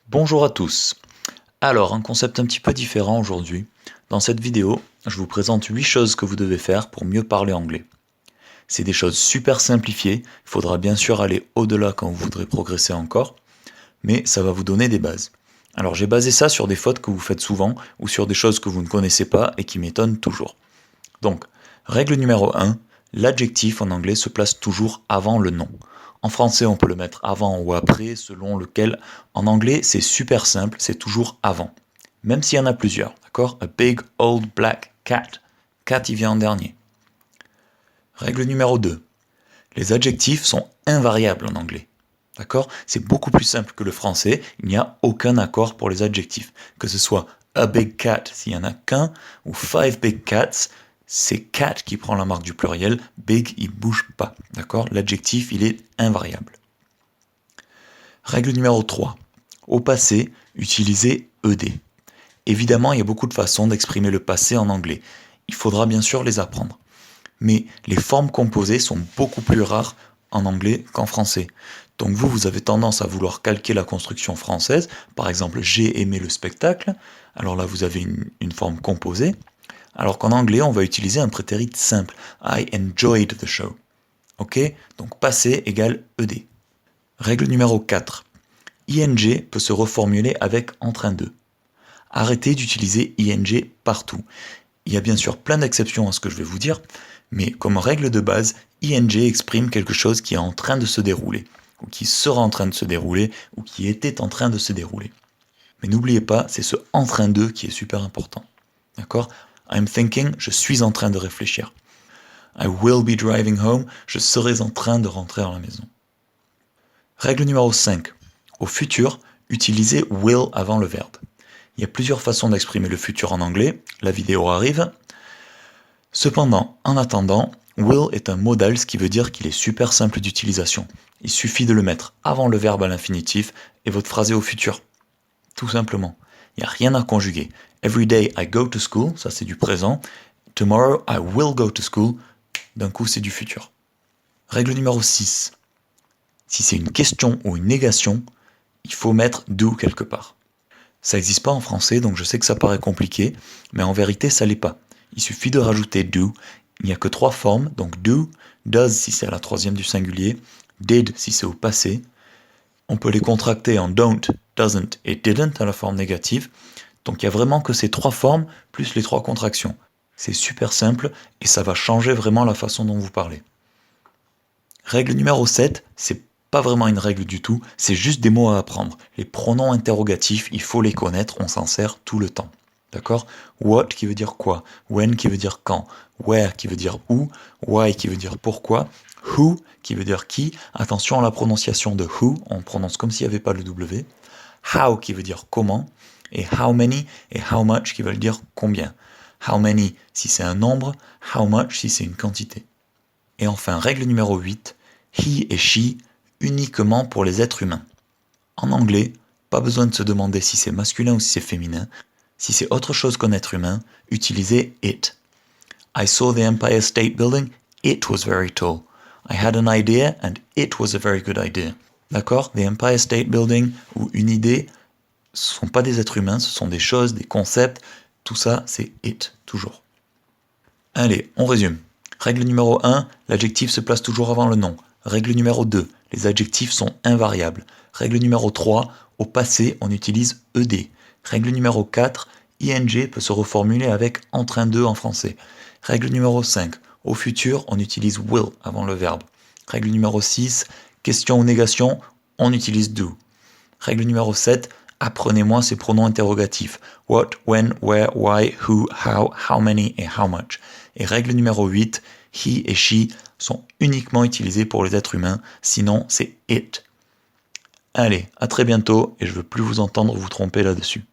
Bonjour à tous. Alors, un concept un petit peu différent aujourd'hui. Dans cette vidéo, je vous présente 8 choses que vous devez faire pour mieux parler anglais. C'est des choses super simplifiées, il faudra bien sûr aller au-delà quand vous voudrez progresser encore, mais ça va vous donner des bases. Alors j'ai basé ça sur des fautes que vous faites souvent ou sur des choses que vous ne connaissez pas et qui m'étonnent toujours. Donc, règle numéro 1, l'adjectif en anglais se place toujours avant le nom. En français, on peut le mettre avant ou après, selon lequel. En anglais, c'est super simple, c'est toujours avant. Même s'il y en a plusieurs, d'accord? A big old black cat. Cat, il vient en dernier. Règle numéro 2. Les adjectifs sont invariables en anglais. D'accord? C'est beaucoup plus simple que le français, il n'y a aucun accord pour les adjectifs. Que ce soit a big cat s'il n'y en a qu'un, ou five big cats, c'est cat qui prend la marque du pluriel, big il bouge pas. D'accord? L'adjectif il est invariable. Règle numéro 3. Au passé, utilisez ed. Évidemment, il y a beaucoup de façons d'exprimer le passé en anglais. Il faudra bien sûr les apprendre. Mais les formes composées sont beaucoup plus rares en anglais qu'en français. Donc vous avez tendance à vouloir calquer la construction française. Par exemple, j'ai aimé le spectacle. Alors là, vous avez une forme composée. Alors qu'en anglais, on va utiliser un prétérit simple. I enjoyed the show. Ok? Donc passé égale ed. Règle numéro 4. ing peut se reformuler avec en train de. Arrêtez d'utiliser ing partout. Il y a bien sûr plein d'exceptions à ce que je vais vous dire, mais comme règle de base, ing exprime quelque chose qui est en train de se dérouler, ou qui sera en train de se dérouler, ou qui était en train de se dérouler. Mais n'oubliez pas, c'est ce en train de qui est super important. D'accord? I'm thinking, je suis en train de réfléchir. I will be driving home, je serai en train de rentrer à la maison. Règle numéro 5. Au futur, utilisez will avant le verbe. Il y a plusieurs façons d'exprimer le futur en anglais, la vidéo arrive. Cependant, en attendant, will est un modal, ce qui veut dire qu'il est super simple d'utilisation. Il suffit de le mettre avant le verbe à l'infinitif et votre phrase est au futur. Tout simplement. Il n'y a rien à conjuguer. Every day I go to school, ça c'est du présent. Tomorrow I will go to school, d'un coup c'est du futur. Règle numéro 6. Si c'est une question ou une négation, il faut mettre do quelque part. Ça n'existe pas en français, donc je sais que ça paraît compliqué, mais en vérité ça l'est pas. Il suffit de rajouter do. Il n'y a que 3 formes, donc do, does si c'est à la troisième du singulier, did si c'est au passé. On peut les contracter en don't, doesn't et didn't à la forme négative. Donc il n'y a vraiment que ces 3 formes plus les 3 contractions. C'est super simple et ça va changer vraiment la façon dont vous parlez. Règle numéro 7, c'est pas vraiment une règle du tout, c'est juste des mots à apprendre. Les pronoms interrogatifs, il faut les connaître, on s'en sert tout le temps. D'accord? What qui veut dire quoi? When qui veut dire quand? Where qui veut dire où? Why qui veut dire pourquoi? Who qui veut dire qui? Attention à la prononciation de who, on prononce comme s'il n'y avait pas le W. How qui veut dire comment? Et how many et how much qui veulent dire combien. How many si c'est un nombre, how much si c'est une quantité. Et enfin, règle numéro 8, he et she uniquement pour les êtres humains. En anglais, pas besoin de se demander si c'est masculin ou si c'est féminin. Si c'est autre chose qu'un être humain, utilisez it. I saw the Empire State Building, it was very tall. I had an idea and it was a very good idea. D'accord? The Empire State Building ou une idée, ce ne sont pas des êtres humains, ce sont des choses, des concepts. Tout ça, c'est it, toujours. Allez, on résume. Règle numéro 1, l'adjectif se place toujours avant le nom. Règle numéro 2, les adjectifs sont invariables. Règle numéro 3, au passé, on utilise ed. Règle numéro 4, ing peut se reformuler avec en train de en français. Règle numéro 5, au futur, on utilise will avant le verbe. Règle numéro 6, question ou négation, on utilise do. Règle numéro 7, apprenez-moi ces pronoms interrogatifs. What, when, where, why, who, how many et how much. Et règle numéro 8, he et she sont uniquement utilisés pour les êtres humains, sinon c'est it. Allez, à très bientôt et je ne veux plus vous entendre vous tromper là-dessus.